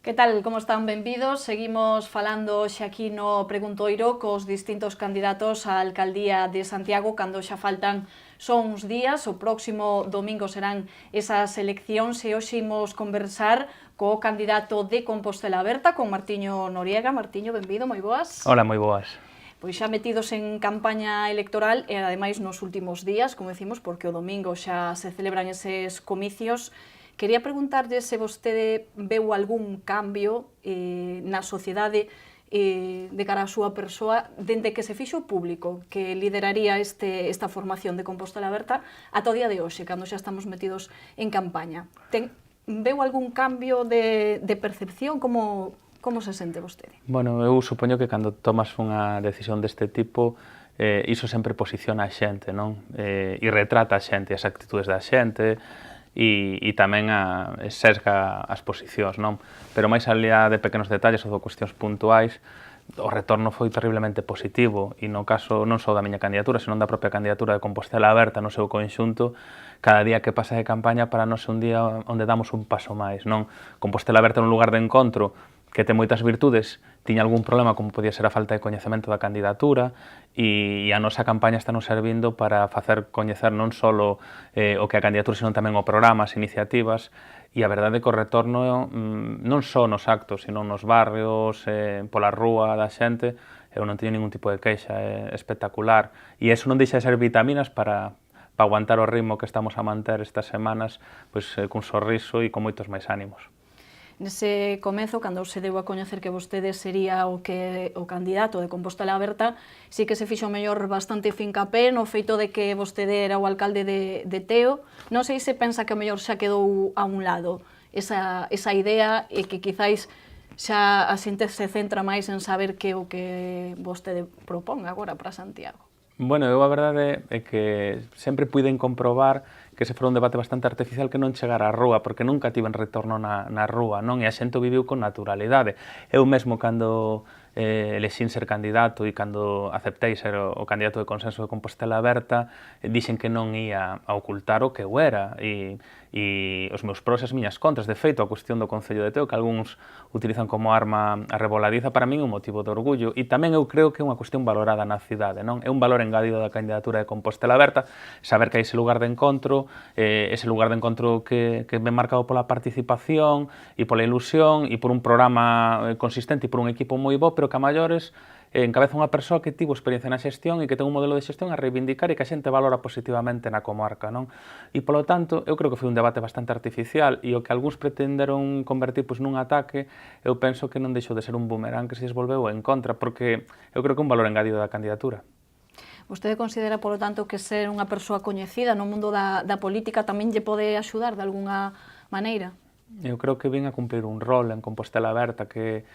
Que tal, como están? Benvidos. Seguimos falando xa aquí no Preguntoiro cos distintos candidatos á alcaldía de Santiago cando xa faltan só uns días. O próximo domingo serán esas eleccións e hoxe imos conversar co candidato de Compostela Aberta, con Martiño Noriega. Martiño, benvido, moi boas. Hola, moi boas. Pois xa metidos en campaña electoral e ademais nos últimos días, como decimos, porque o domingo xa se celebran eses comicios. Quería preguntarlle se vostede veu algún cambio na sociedade de cara á súa persoa dende que se fixo público que lideraría esta formación de Compostela Aberta ata o día de hoxe, cando xa estamos metidos en campaña. Veu algún cambio de percepción? Como se sente vostede? Bueno, eu supoño que cando tomas unha decisión deste tipo, iso sempre posiciona a xente, non? E retrata a xente, as actitudes da xente, e tamén sesga as posicións, non? Pero máis alía de pequenos detalles ou de cuestións puntuais, o retorno foi terriblemente positivo e no caso non só da miña candidatura, senón da propia candidatura de Compostela Aberta no seu conxunto, cada día que pasa de campaña para nós é un día onde damos un paso máis, non? Compostela Aberta é un lugar de encontro que ten moitas virtudes, tiña algún problema como podía ser a falta de coñecemento da candidatura e a nosa campaña está nos servindo para facer coñecer non só o que a candidatura, senón tamén o programa, as iniciativas, e a verdade é que o retorno non só nos actos, senón nos barrios, pola rúa da xente, eu non teño ningún tipo de queixa, é espectacular, e iso non deixa de ser vitaminas para aguantar o ritmo que estamos a manter estas semanas, pois cun sorriso e con moitos máis ánimos. Nese comezo, cando se deu a coñecer que vostede sería o candidato de Compostela Aberta, sí que se fixo mellor bastante fincapé no feito de que vostede era o alcalde de Teo. Non sei se pensa que o mellor xa quedou a un lado esa idea e que quizáis xa a xente se centra máis en saber que o que vostede propón agora para Santiago. Bueno, eu a verdade é que sempre puiden comprobar que ese foi un debate bastante artificial que non chegara á rúa, porque nunca tiven retorno na rúa, non? E a xente o viviu con naturalidade. Eu mesmo, cando elexín ser candidato e cando aceptei ser o candidato de consenso de Compostela Aberta, dixen que non ia a ocultar o que eu era e os meus pros e as miñas contras. De feito, a cuestión do Concello de Teo, que algúns utilizan como arma arreboladiza, para min é un motivo de orgullo e tamén eu creo que é unha cuestión valorada na cidade, non? É un valor engadido da candidatura de Compostela Aberta, saber que hai ese lugar de encontro, ese lugar de encontro que ven marcado pola participación e pola ilusión e por un programa consistente e por un equipo moi bo, pero que a maiores encabeza unha persoa que tivo experiencia na xestión e que ten un modelo de xestión a reivindicar e que a xente valora positivamente na comarca, non? E, polo tanto, eu creo que foi un debate bastante artificial e o que algúns pretenderon convertir nun ataque, eu penso que non deixou de ser un boomerang que se desvolveu en contra, porque eu creo que é un valor engadido da candidatura. Vostede considera, polo tanto, que ser unha persoa coñecida no mundo da política tamén lle pode axudar de algunha maneira? Eu creo que vin a cumplir un rol en Compostela Aberta que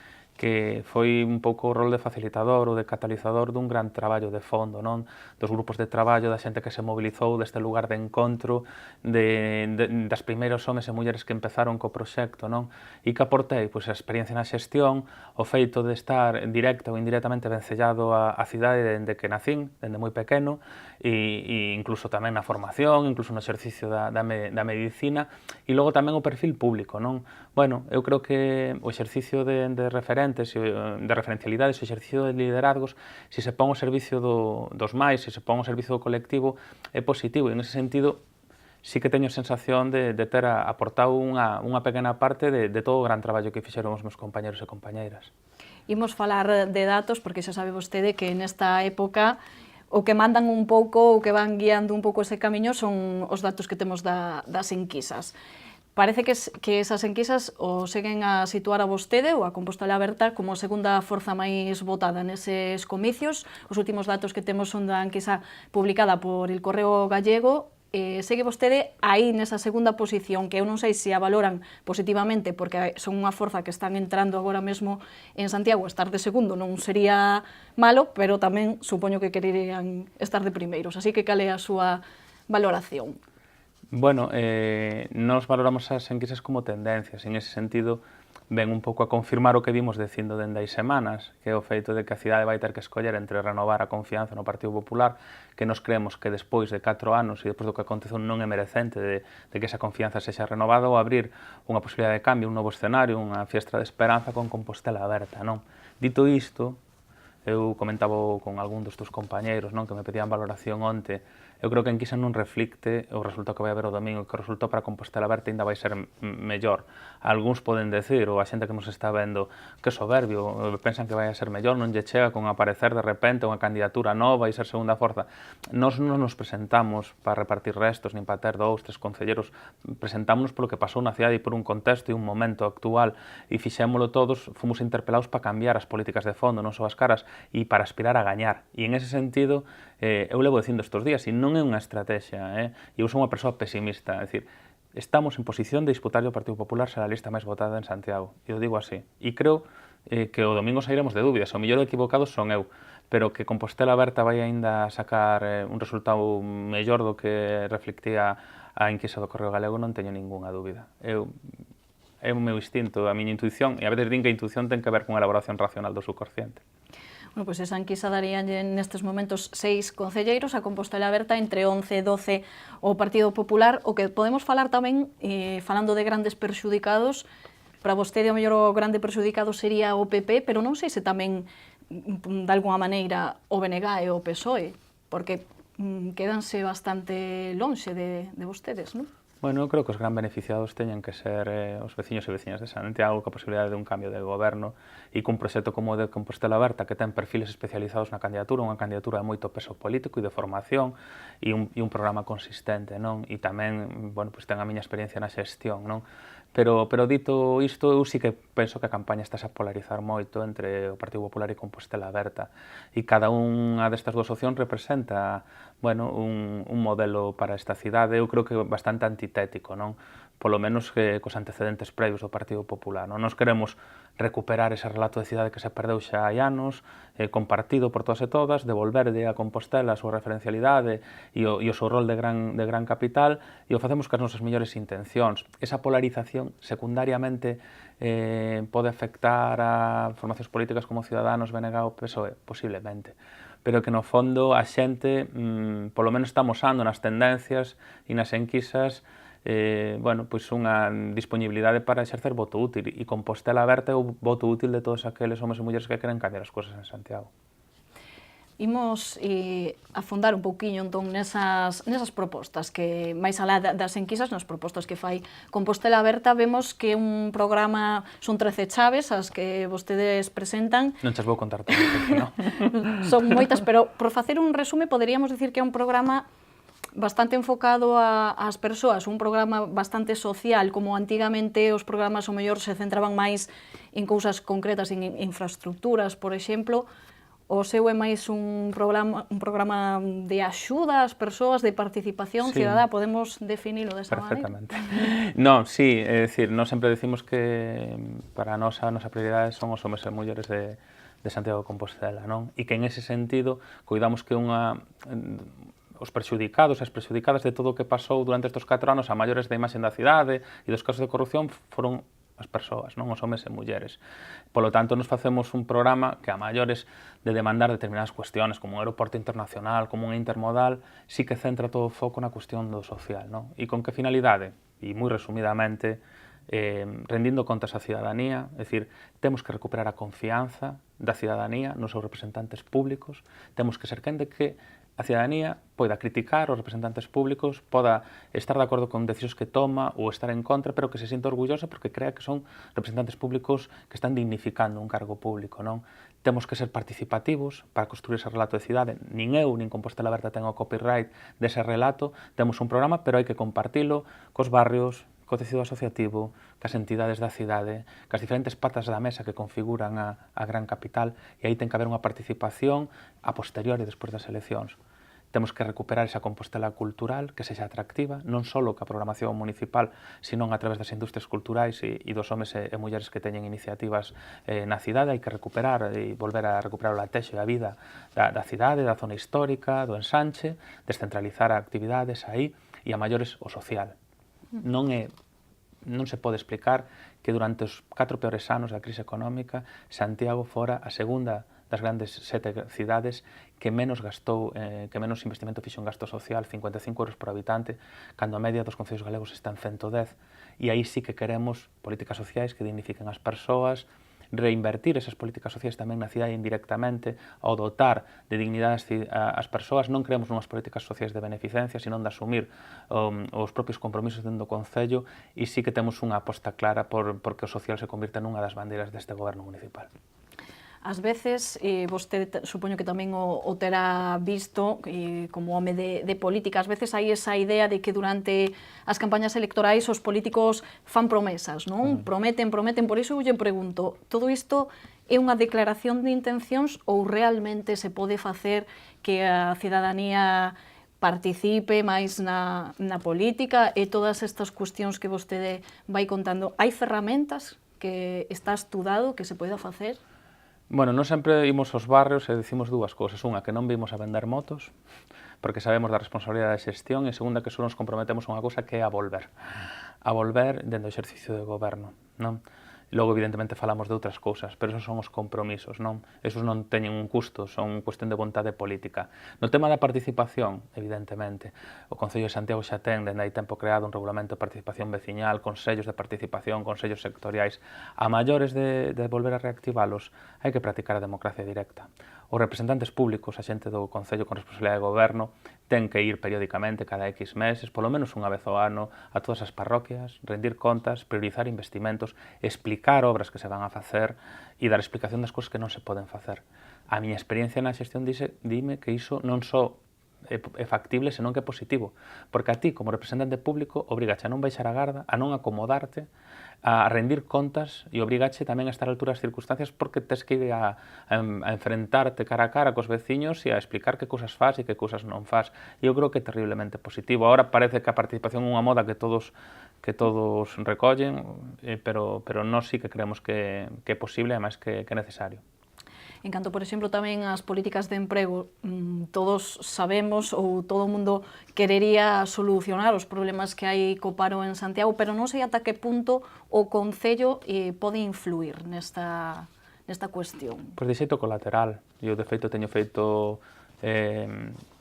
foi un pouco o rol de facilitador ou de catalizador dun gran traballo de fondo, non? Dos grupos de traballo, da xente que se mobilizou, deste lugar de encontro, das primeiros homes e mulleres que empezaron co proxecto, non? E que aportei? Pois a experiencia na xestión, o feito de estar directa ou indirectamente vencellado á cidade dende que nacín, dende moi pequeno, e incluso tamén na formación, incluso no exercicio da medicina, e logo tamén o perfil público, non? Bueno, eu creo que o exercicio de referentes, de referencialidades, o exercicio de liderazgos, se se pon ao servicio dos máis, se se pon ao servicio do colectivo, é positivo, e nese sentido sí que teño a sensación de ter aportado unha pequena parte de todo o gran traballo que fixeron os meus compañeros e compañeiras. Imos falar de datos, porque xa sabe vostede que nesta época o que mandan un pouco, o que van guiando un pouco ese camiño son os datos que temos das enquisas. Parece que esas enquisas o seguen a situar a vostede ou a Compostela Aberta como a segunda forza máis votada neses comicios. Os últimos datos que temos son da enquisa publicada por El Correo Gallego. Segue vostede aí nesa segunda posición, que eu non sei se a valoran positivamente, porque son unha forza que están entrando agora mesmo en Santiago. Estar de segundo non sería malo, pero tamén supoño que quererían estar de primeiros. Así que cal é a súa valoración? Bueno, nos valoramos as enquisas como tendencias, en ese sentido ven un pouco a confirmar o que vimos dicindo dende hai semanas, que é o feito de que a cidade vai ter que escoller entre renovar a confianza no Partido Popular, que nos creemos que despois de 4 anos e despois do que aconteceu non é merecente de que esa confianza sexa renovada, ou abrir unha posibilidade de cambio, un novo escenario, unha fiestra de esperanza con Compostela aberta, non? Dito isto, eu comentaba con algún dos teus compañeiros, non, que me pedían valoración onte. Eu creo que en Quisa non reflicte o resultado que vai haber o domingo, que o resultado para Compostela Aberta ainda vai ser mellor. Algúns poden decir, ou a xente que nos está vendo, que soberbio, pensan que vai a ser mellor, non lle chega con aparecer de repente unha candidatura nova e ser segunda forza. Nós non nos presentamos para repartir restos, nin para ter 2, 3 concelleros, presentámonos polo que pasou na cidade e por un contexto e un momento actual, e fixémolo todos, fomos interpelados para cambiar as políticas de fondo, non só as caras, e para aspirar a gañar. E en ese sentido, eu levo dicindo estes días, e non é unha estrategia, e eu sou unha persoa pesimista, é dicir, estamos en posición de disputar o Partido Popular ser a lista máis votada en Santiago, e eu digo así, e creo que o domingo sairemos de dúbidas, o mellor equivocado son eu, pero que Compostela Aberta vai aínda sacar un resultado mellor do que reflectía a enquisa do Correo Galego, non teño ningunha dúbida. É o meu instinto, a miña intuición, e a veces din que a intuición ten que ver con a elaboración racional do subconsciente. Bueno, pois esa enquisa daría nestes momentos 6 concelleiros, a Compostela Aberta entre 11 e 12 o Partido Popular. O que podemos falar tamén, falando de grandes perxudicados, para vostede o mellor o grande perxudicado sería o PP, pero non sei se tamén, de alguma maneira, o BNG e o PSOE, porque quedanse bastante lonxe de vostedes, non? Bueno, eu creo que os gran beneficiados teñen que ser os veciños e veciñas de Santiago, coa posibilidade de un cambio de goberno e cun proxecto como o de Compostela Aberta, que ten perfiles especializados na candidatura, unha candidatura de moito peso político e de formación e un programa consistente, non? E tamén, bueno, pois ten a miña experiencia na xestión, non? Pero dito isto, eu sí que penso que a campaña está a polarizar moito entre o Partido Popular e Compostela Aberta, e cada unha destas dúas opcións representa, bueno, un modelo para esta cidade, eu creo que bastante antitético, non? Polo menos que cos antecedentes previos do Partido Popular, non? Nos queremos recuperar ese relato de cidade que se perdeu xa hai anos, compartido por todas e todas, devolverlle a Compostela a súa referencialidade e o seu rol de gran capital, e o facemos cas nosas mellores intencións. Esa polarización secundariamente pode afectar a formacións políticas como Ciudadanos, BNG ou PSOE, posiblemente, pero que no fondo a xente, polo menos está amosando nas tendencias e nas enquisas, bueno, pois unha disponibilidade para exercer voto útil, e Compostela Aberta é o voto útil de todos aqueles homens e mulleres que queren cambiar as cousas en Santiago. Imos afondar un pouquiño entón nesas propostas que, máis alá das enquisas, nas propostas que fai Compostela Aberta, vemos que un programa, son 13 chaves as que vostedes presentan. Non chas vou contar todo, non? Son moitas, pero por facer un resume poderíamos dicir que é un programa bastante enfocado ás persoas, un programa bastante social, como antigamente os programas o mellor se centraban máis en cousas concretas, en infraestructuras, por exemplo. O seu é máis un programa de axuda ás persoas, de participación cidadá, podemos definilo desa maneira? Perfectamente. Non, sí, é dicir, nós sempre decimos que para a nosa prioridade son os homes e mulleres de Santiago de Compostela, non? E que en ese sentido cuidamos que os perxudicados e as perxudicadas de todo o que pasou durante estes 4 anos a maiores da imaxe da cidade e dos casos de corrupción foron as persoas, non os homes e mulleres. Polo tanto, nos facemos un programa que a maiores de demandar determinadas cuestiones, como un aeroporto internacional, como un intermodal, sí que centra todo o foco na cuestión do social, non? E con que finalidade? E moi resumidamente, rendindo contas á cidadanía, é dicir, temos que recuperar a confianza da cidadanía nos seus representantes públicos, temos que ser quen de que a cidadanía poida criticar os representantes públicos, poda estar de acordo con decisións que toma ou estar en contra, pero que se sinta orgullosa porque crea que son representantes públicos que están dignificando un cargo público, non? Temos que ser participativos para construir ese relato de cidade. Nin eu, nin Compostela Aberta ten o copyright dese relato, temos un programa, pero hai que compartilo cos barrios, co tecido asociativo, cas entidades da cidade, cas diferentes patas da mesa que configuran a gran capital, e aí ten que haber unha participación a posteriori despois das eleccións. Temos que recuperar esa Compostela cultural que sexa atractiva, non só ca programación municipal, senón a través das industrias culturais e dos homes e mulleres que teñen iniciativas na cidade. Hai que recuperar e volver a recuperar o latexo e a vida da cidade, da zona histórica, do ensanche, descentralizar actividades aí, e a maiores o social. Non é non se pode explicar que durante os 4 peores anos da crise económica Santiago fora a segunda das grandes 7 cidades que menos gastou, que menos investimento fixo en gasto social, 55 euros por habitante, cando a media dos concellos galegos está en 110, e aí sí que queremos políticas sociais que dignifiquen as persoas, reinvertir esas políticas sociais tamén na cidade indirectamente, ao dotar de dignidade as persoas. Non creemos unhas políticas sociais de beneficencia, sino de asumir os propios compromisos dentro do Concello, e sí que temos unha aposta clara porque o social se convirta nunha das bandeiras deste goberno municipal. Ás veces, vostede supoño que tamén o terá visto como home de política, ás veces hai esa idea de que durante as campañas electorais os políticos fan promesas, non? Prometen, por iso eu lle pregunto, todo isto é unha declaración de intencións ou realmente se pode facer que a cidadanía participe máis na política e todas estas cuestións que vostede vai contando? Hai ferramentas que está estudado que se poida facer? Bueno, nós sempre imos aos barrios e dicimos dúas cousas. Unha, que non vimos a vender motos, porque sabemos da responsabilidade da xestión, e segunda, que só nos comprometemos a unha cousa que é a volver dentro do exercicio de goberno, non? Logo, evidentemente, falamos de outras cousas, pero esos son os compromisos, non? Esos non teñen un custo, son cuestión de vontade política. No tema da participación, evidentemente, o Concello de Santiago xa ten, dende hai tempo, creado un regulamento de participación veciñal, consellos de participación, consellos sectoriais. A maiores de volver a reactivalos, hai que practicar a democracia directa. Os representantes públicos, a xente do Concello con responsabilidade de goberno, ten que ir periódicamente, cada X meses, polo menos unha vez ao ano, a todas as parroquias, rendir contas, priorizar investimentos, explicar obras que se van a facer e dar explicación das cousas que non se poden facer. A miña experiencia na xestión dime que iso non só é factible, senón que é positivo, porque a ti, como representante público, obrigache a non baixar a garda, a non acomodarte, a rendir contas e obrigache tamén a estar a altura das circunstancias, porque tes que ir a enfrentarte cara a cara cos veciños e a explicar que cousas faz e que cousas non faz. E eu creo que é terriblemente positivo. Ahora parece que a participación é unha moda que todos recollen, pero nós sí que creemos que é posible e máis que é necesario. En canto, por exemplo, tamén as políticas de emprego, todos sabemos ou todo o mundo querería solucionar os problemas que hai co paro en Santiago, pero non sei ata que punto o Concello pode influir nesta cuestión. Pois de xeito colateral. Eu, de feito, teño feito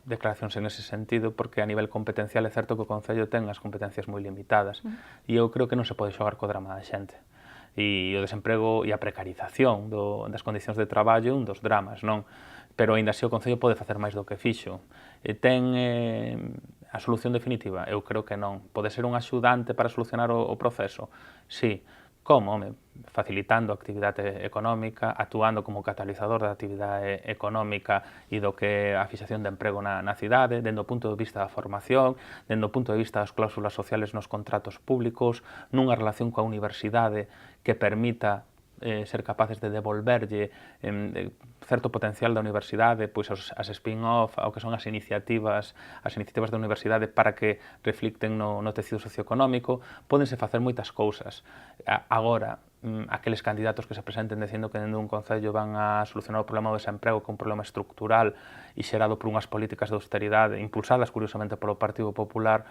declaracións en ese sentido, porque a nivel competencial é certo que o Concello ten as competencias moi limitadas, e eu creo que non se pode xogar co drama da xente. E o desemprego e a precarización das condicións de traballo é un dos dramas, non? Pero aínda así o Concello pode facer máis do que fixo. Ten a solución definitiva? Eu creo que non. Pode ser un axudante para solucionar o proceso? Sí. Como? Facilitando a actividade económica, actuando como catalizador da actividade económica e do que a fixación de emprego na cidade, dende o punto de vista da formación, dende o punto de vista das cláusulas sociales nos contratos públicos, nunha relación coa universidade que permita ser capaces de devolverlle certo potencial da universidade, pois as spin-off, ao que son as iniciativas da universidade para que reflicten no tecido socioeconómico. Pódense facer moitas cousas. Agora, aqueles candidatos que se presenten dicindo que dentro dun concello van a solucionar o problema do desemprego, que é un problema estructural e xerado por unhas políticas de austeridade impulsadas, curiosamente, polo Partido Popular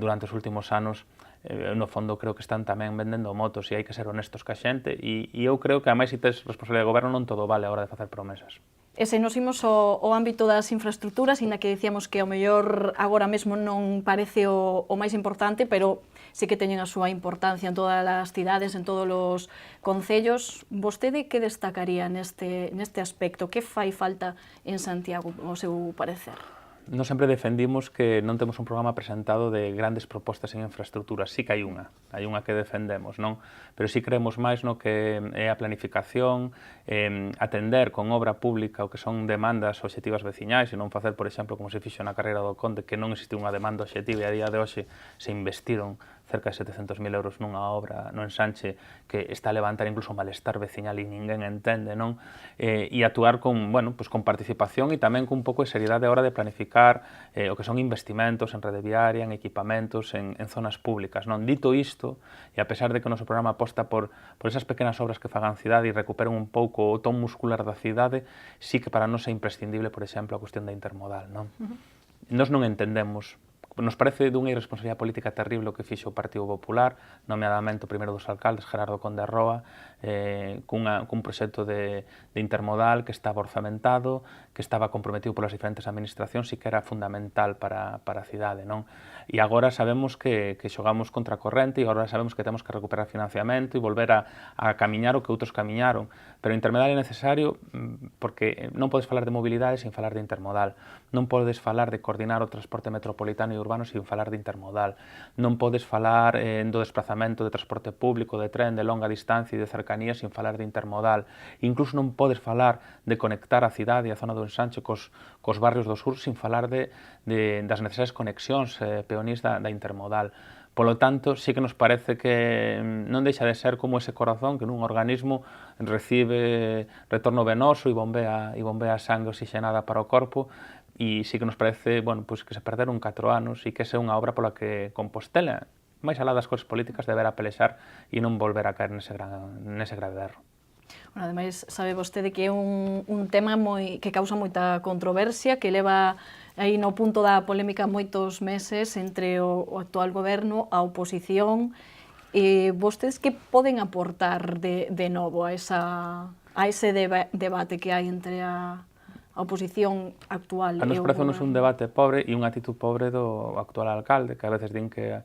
durante os últimos anos, no fondo creo que están tamén vendendo motos e hai que ser honestos ca xente, e eu creo que a máis se tes responsabilidade de goberno non todo vale a hora de facer promesas. E se nos imos ao ámbito das infraestructuras, inda que dicíamos que ao mellor agora mesmo non parece o máis importante, pero sí que teñen a súa importancia en todas as cidades, en todos os concellos. Vostede que destacaría neste aspecto? Que fai falta en Santiago, ao seu parecer? Nós sempre defendimos que non temos un programa presentado de grandes propostas en infraestructuras. Sí que hai unha que defendemos, non? Pero sí creemos máis no que é a planificación, atender con obra pública o que son demandas obxectivas veciñais e non facer, por exemplo, como se fixo na carreira do Conde, que non existe unha demanda obxectiva e a día de hoxe se investiron cerca de 700.000 euros nunha obra no ensanche que está a levantar incluso malestar veciñal e ninguén entende, non? E actuar con participación e tamén con un pouco de seriedade a hora de planificar o que son investimentos en rede viaria, en equipamentos, en zonas públicas, non? Dito isto, e a pesar de que o noso programa aposta por esas pequenas obras que fagan cidade e recuperen un pouco o ton muscular da cidade, sí que para nós é imprescindible, por exemplo, a cuestión da intermodal, non? Nós non entendemos Nos parece dunha irresponsabilidade política terrible o que fixo o Partido Popular, nomeadamente o primeiro dos alcaldes, Gerardo Conde Roa, cun proxecto de intermodal que estaba orzamentado, que estaba comprometido polas diferentes administracións e que era fundamental para a cidade, non? E agora sabemos que xogamos contra a corrente e agora sabemos que temos que recuperar financiamento e volver a camiñar o que outros camiñaron, pero o intermodal é necesario porque non podes falar de mobilidade sin falar de intermodal, non podes falar de coordinar o transporte metropolitano e urbano sin falar de intermodal, non podes falar do desplazamento de transporte público, de tren, de longa distancia e de cercanía sin falar de intermodal, incluso non podes falar de conectar a cidade e a zona do ensanche cos barrios do sur sin falar das necesarias conexións peonís da intermodal. Polo tanto, sí que nos parece que non deixa de ser como ese corazón que nun organismo recibe retorno venoso e bombea sangue oxigenada para o corpo, e sí que nos parece, bueno, pues que se perderon 4 anos e que esa é unha obra pola que Compostela, máis alá das cosas políticas, deberá pelexar e non volver a caer nese grave erro. Bueno, ademais, sabe vostede que é un tema que causa moita controversia, que leva aí no punto da polémica moitos meses entre o actual goberno, a oposición. Vostedes que poden aportar de novo a ese debate que hai entre a oposición actual e o goberno? A nos parece un debate pobre e unha actitud pobre do actual alcalde, que a veces din que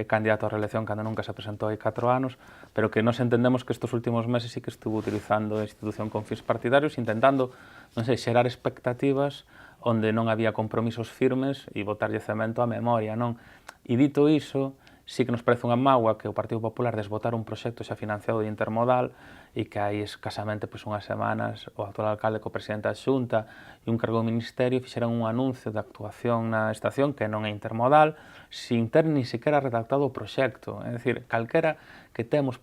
candidato a reelección cando nunca se presentou hai 4 anos, pero que nos entendemos que estes últimos meses sí que estuvo utilizando a institución con fins partidarios, intentando, non sei, xerar expectativas onde non había compromisos firmes e botarlle cemento á memoria, non? E dito iso, sí que nos parece unha mágoa que o Partido Popular desbotara un proxecto xa financiado de intermodal e que hai escasamente unhas semanas o actual alcalde co presidente da Xunta e un cargo do Ministerio fixeran un anuncio de actuación na estación que non é intermodal, sin ter ni sequera redactado o proxecto. É dicir, calquera que temos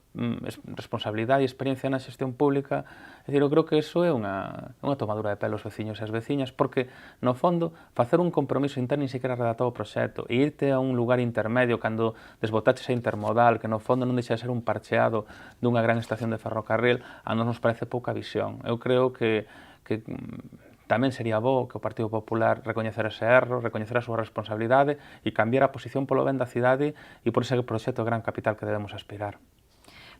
responsabilidade e experiencia na xestión pública, é dicir, eu creo que iso é unha tomadura de pelo aos veciños e as veciñas, porque, no fondo, facer un compromiso sin ter ni sequera redactado o proxecto e irte a un lugar intermedio cando desbotaches a intermodal, que no fondo non deixa de ser un parcheado dunha gran estación de ferrocarril, a nos parece pouca visión. Eu creo que tamén sería bo que o Partido Popular recoñecera ese erro, recoñecera a súa responsabilidade e cambiara a posición polo ben da cidade e por ese proxecto de gran capital que debemos aspirar.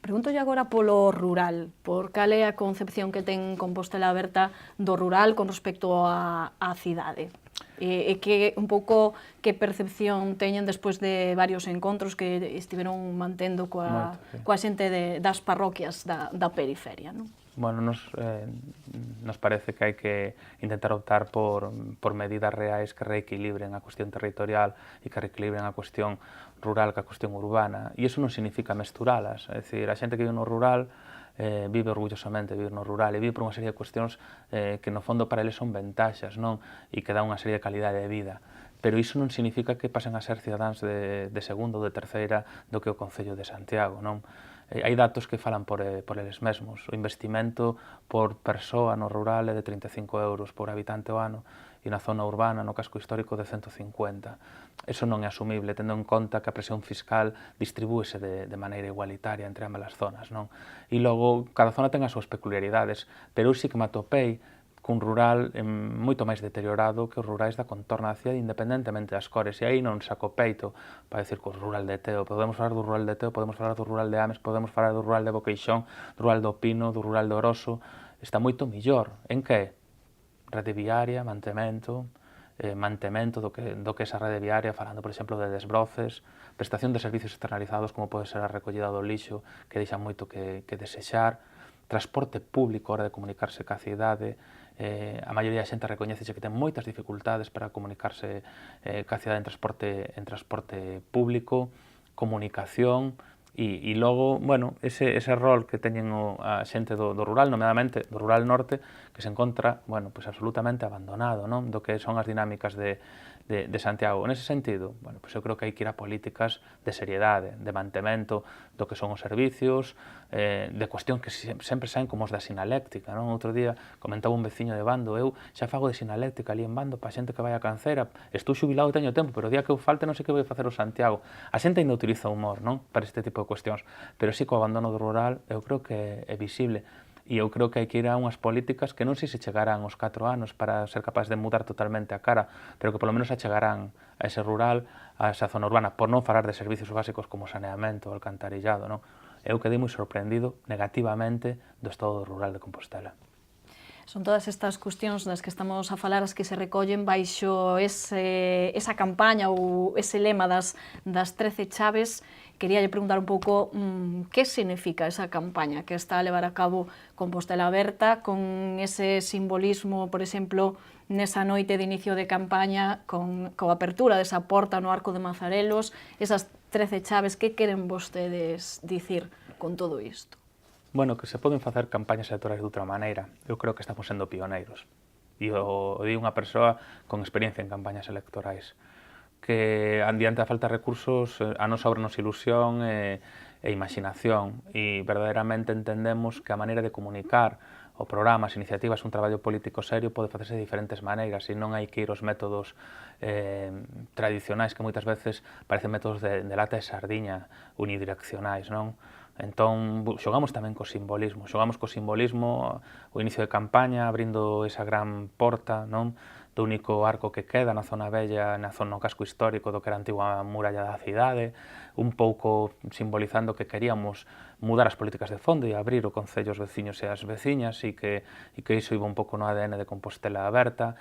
Pregúntolle agora polo rural, por cal é a concepción que ten Compostela Aberta do rural con respecto á cidade. E que un pouco que percepción teñen despois de varios encontros que estiveron mantendo coa xente das parroquias da periferia, non? Bueno, nos parece que hai que intentar optar por medidas reais que reequilibren a cuestión territorial e que reequilibren a cuestión rural que a cuestión urbana. E iso non significa mesturalas, é dicir, a xente que vive no rural vive orgullosamente vive no rural e vive por unha serie de cuestións que no fondo para eles son ventaxas, non? E que dá unha serie de calidade de vida. Pero iso non significa que pasen a ser cidadáns de segunda ou de terceira do que o Concello de Santiago, non? Hai datos que falan por eles mesmos. O investimento por persoa no rural é de 35 euros por habitante ao ano e na zona urbana, no casco histórico, de 150. Eso non é asumible, tendo en conta que a presión fiscal distribúese de maneira igualitaria entre ambas as zonas, non? E logo, cada zona ten as súas peculiaridades, pero eu sí que me atopei cun rural moito máis deteriorado que os rurais da contorna da cidade, independentemente das cores. E aí non saco peito para decir que o rural de Teo, podemos falar do rural de Teo, podemos falar do rural de Ames, podemos falar do rural de Boqueixón, do rural do Pino, do rural de Oroso, está moito millor. En que? Rede viaria, mantemento do que é esa rede viaria, falando, por exemplo, de desbroces, prestación de servicios externalizados, como pode ser a recollida do lixo, que deixa moito que desexar, transporte público, a hora de comunicarse ca cidade. A maioría da xente recoñece que ten moitas dificultades para comunicarse ca cidade en transporte público, comunicación, e logo, bueno, ese rol que teñen a xente do rural, nomeadamente do rural norte, que se encontra, bueno, pues absolutamente abandonado, non? Do que son as dinámicas de Santiago. Nese sentido, bueno, pues eu creo que hai que ir a políticas de seriedade, de mantemento do que son os servicios, de cuestión que sempre saen como os da sinaléctrica, non? Outro día comentaba un veciño de Bando, eu xa fago de sinaléctrica ali en Bando para xente que vai a Cancera, estou xubilado e teño tempo, pero o día que eu falte non sei que vou facer o Santiago. A xente ainda utiliza o humor, non? Para este tipo de cuestións, pero sí que o abandono do rural eu creo que é visible. E eu creo que hai que ir a unhas políticas que non sei se chegarán aos 4 anos para ser capaz de mudar totalmente a cara, pero que polo menos achegarán a ese rural, a esa zona urbana, por non falar de servicios básicos como saneamento, alcantarillado, non? Eu quedei moi sorprendido negativamente do estado rural de Compostela. Son todas estas cuestións das que estamos a falar as que se recollen baixo esa campaña ou ese lema das 13 chaves. Quería preguntar un pouco que significa esa campaña que está a levar a cabo Compostela Aberta, con ese simbolismo, por exemplo, nesa noite de inicio de campaña, con a apertura desa porta no Arco de Mazarelos, esas 13 chaves, que queren vostedes dicir con todo isto? Bueno, que se poden facer campañas electorais de outra maneira. Eu creo que estamos sendo pioneiros. E o di unha persoa con experiencia en campañas electorais. Que, adiante a falta de recursos, a nos sobrenos ilusión e imaginación. E verdadeiramente entendemos que a maneira de comunicar o programa, as iniciativas, un traballo político serio pode facerse de diferentes maneiras e non hai que ir aos métodos tradicionais que moitas veces parecen métodos de lata e sardiña unidireccionais, non? Entón, xogamos tamén co simbolismo, o inicio de campaña, abrindo esa gran porta, non? Do único arco que queda na zona bella, no casco histórico do que era a antigua muralla da cidade, un pouco simbolizando que queríamos mudar as políticas de fondo e abrir o concello aos veciños e ás veciñas e que iso iba un pouco no ADN de Compostela Aberta.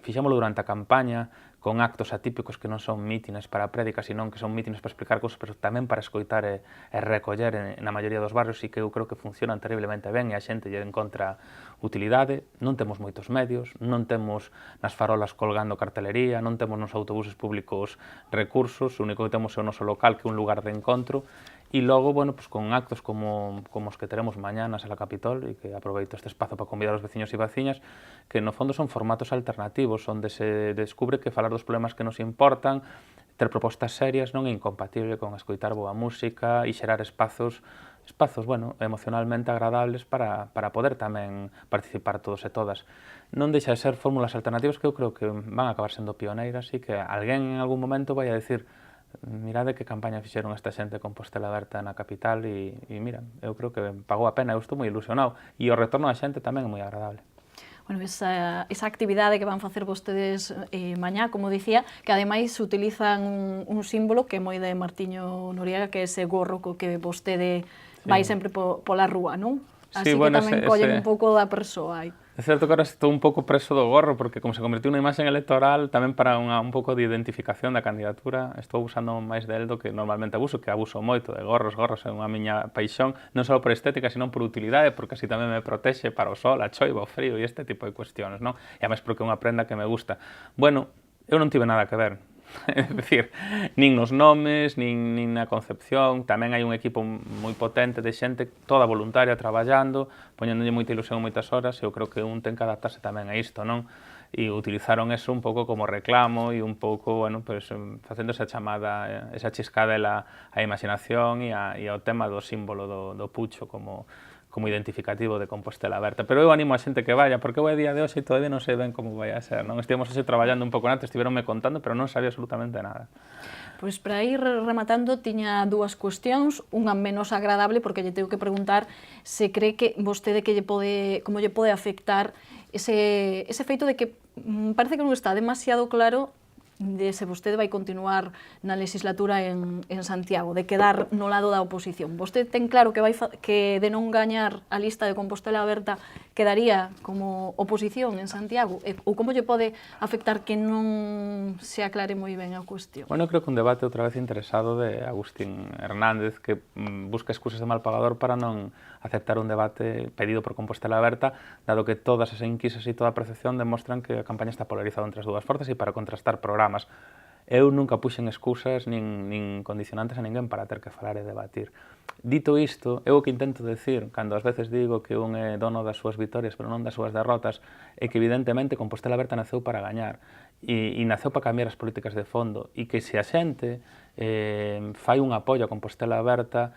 Fixámoslo durante a campaña, con actos atípicos que non son mítines para prédicas, senón que son mítines para explicar cousas, pero tamén para escoitar e recoller na maioría dos barrios, e que eu creo que funcionan terriblemente ben e a xente lle encontra utilidade. Non temos moitos medios, non temos nas farolas colgando cartelería, non temos nos autobuses públicos recursos, o único que temos é o noso local, que é un lugar de encontro, e logo, bueno, pues con actos como os que teremos mañá na Sala Capitol, e que aproveito este espazo para convidar aos veciños e veciñas, que no fondo son formatos alternativos, onde se descubre que falar dos problemas que nos importan, ter propostas serias, non é incompatible con escoitar boa música e xerar espazos, bueno, emocionalmente agradables para poder tamén participar todos e todas. Non deixa de ser fórmulas alternativas que eu creo que van a acabar sendo pioneiras e que alguén en algún momento vai a decir: mirade que campaña fixeron esta xente con Compostela Aberta na capital e mira, eu creo que pagou a pena, eu estou moi ilusionado e o retorno da xente tamén é moi agradable. Bueno, esa actividade que van facer vostedes mañá, como dicía, que ademais utilizan un símbolo que é moi de Martiño Noriega, que é ese gorro co que vostede vai sempre pola rúa, non? Así que tamén collen un pouco da persoa aí. É certo que ahora estou un pouco preso do gorro, porque como se convertiu unha imaxe electoral, tamén para un pouco de identificación da candidatura, estou usando máis del do que normalmente abuso, que abuso moito de gorros é unha miña paixón, non só por estética, senón por utilidade, porque así tamén me protexe para o sol, a choiva, o frío e este tipo de cuestións, non? E ademais porque é unha prenda que me gusta. Bueno, eu non tive nada que ver. É dicir, nin nos nomes, nin na concepción, tamén hai un equipo moi potente de xente, toda voluntaria, traballando, poñéndolle moita ilusión moitas horas, e eu creo que un ten que adaptarse tamén a isto, non? E utilizaron eso un pouco como reclamo e un pouco, bueno, pues, facendo esa chamada, esa chiscadela á imaginación e ao tema do símbolo do pucho como identificativo de Compostela Aberta. Pero eu animo a xente que vaya, porque eu a día de hoxe todavía non sei ben como vai a ser, non? Estivemos hoxe traballando un pouco antes, estiveronme contando, pero non sabía absolutamente nada. Pois para ir rematando, tiña dúas cuestións, unha menos agradable, porque lle tengo que preguntar se cree que vostede como lle pode afectar ese feito de que parece que non está demasiado claro de se vostede vai continuar na legislatura en Santiago, de quedar no lado da oposición. Vostede ten claro que de non gañar a lista de Compostela Aberta quedaría como oposición en Santiago? Ou como lle pode afectar que non se aclare moi ben a cuestión? Bueno, creo que un debate outra vez interesado de Agustín Hernández, que busca excusas de mal pagador para non aceptar un debate pedido por Compostela Aberta, dado que todas as enquisas e toda a percepción demostran que a campaña está polarizada entre as dúas forzas e para contrastar programas. Eu nunca puxen excusas nin condicionantes a ninguén para ter que falar e debatir. Dito isto, eu o que intento decir, cando ás veces digo que un é dono das súas vitorias pero non das súas derrotas, é que evidentemente Compostela Aberta naceu para gañar e naceu para cambiar as políticas de fondo e que se a xente fai un apoio a Compostela Aberta,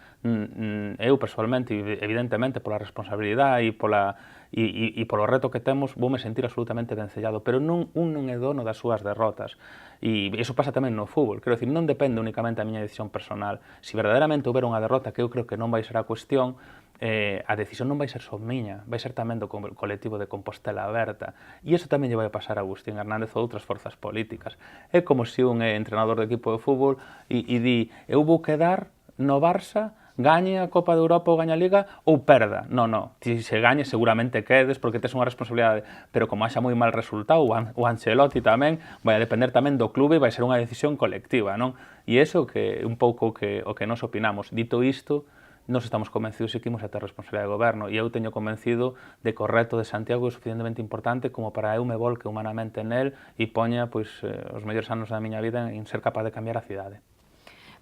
eu persoalmente, evidentemente pola responsabilidade e polo reto que temos, voume sentir absolutamente vencellado, pero un non é dono das súas derrotas. E iso pasa tamén no fútbol, quero dicir, non depende únicamente da miña decisión personal. Se verdadeiramente houbera unha derrota, que eu creo que non vai ser a cuestión, a decisión non vai ser só miña, vai ser tamén do colectivo de Compostela Aberta. E iso tamén lle vai pasar a Agustín Hernández ou outras forzas políticas. É como se un é entrenador de equipo de fútbol e di, eu vou quedar no Barça, gañe a Copa de Europa ou gañe a Liga ou perda. Non, ti se gañe seguramente quedes porque tes unha responsabilidade, pero como haxa moi mal resultado, o Ancelotti tamén, vai a depender tamén do clube e vai ser unha decisión colectiva, non? E iso que un pouco o que nos opinamos. Dito isto, nos estamos convencidos de que imos a ter responsabilidade de goberno e eu teño convencido de que o reto de Santiago é suficientemente importante como para eu me volque humanamente nel e poña os mellores anos da miña vida en ser capaz de cambiar a cidade.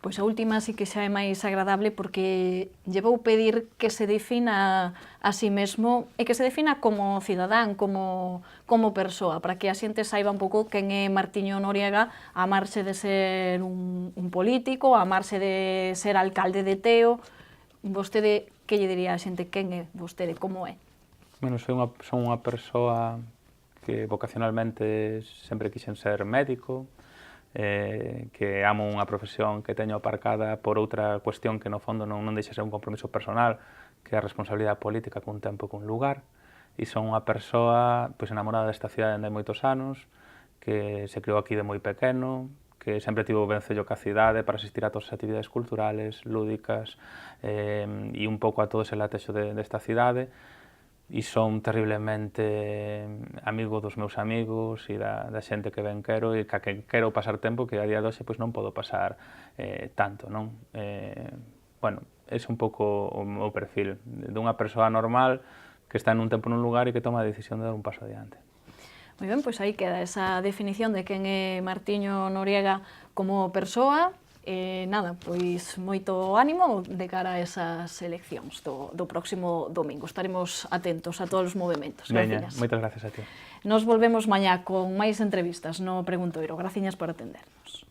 Pois a última sí que xa é máis agradable porque lle vou pedir que se defina a sí mesmo e que se defina como cidadán, como persoa, para que a xente saiba un pouco quen é Martiño Noriega, a marxe de ser un político, a marxe de ser alcalde de Teo. Vostede, que lle diría a xente quen é vostede, como é? Bueno, son unha persoa que vocacionalmente sempre quixen ser médico, que amo unha profesión que teño aparcada por outra cuestión que no fondo non deixa ser un compromiso personal, que é a responsabilidade política cun tempo e cun lugar, e son unha persoa enamorada desta cidade de moitos anos, que se criou aquí de moi pequeno, que sempre tivo ben cello ca cidade para asistir a todas as actividades culturales, lúdicas, e un pouco a todo ese latexo desta cidade, e son terriblemente amigo dos meus amigos e da xente que ben quero e ca que quero pasar tempo que a día de hoxe non podo pasar tanto, non? Bueno, é un pouco o perfil dunha persoa normal que está nun tempo nun lugar e que toma a decisión de dar un paso adiante. Moi ben, pois aí queda esa definición de quen é Martiño Noriega como persoa. Nada, pois moito ánimo de cara a esas eleccións do próximo domingo. Estaremos atentos a todos os movimentos. Veña, moitas gracias a ti. Nos volvemos mañá con máis entrevistas no Preguntoiro. Graciñas por atendernos.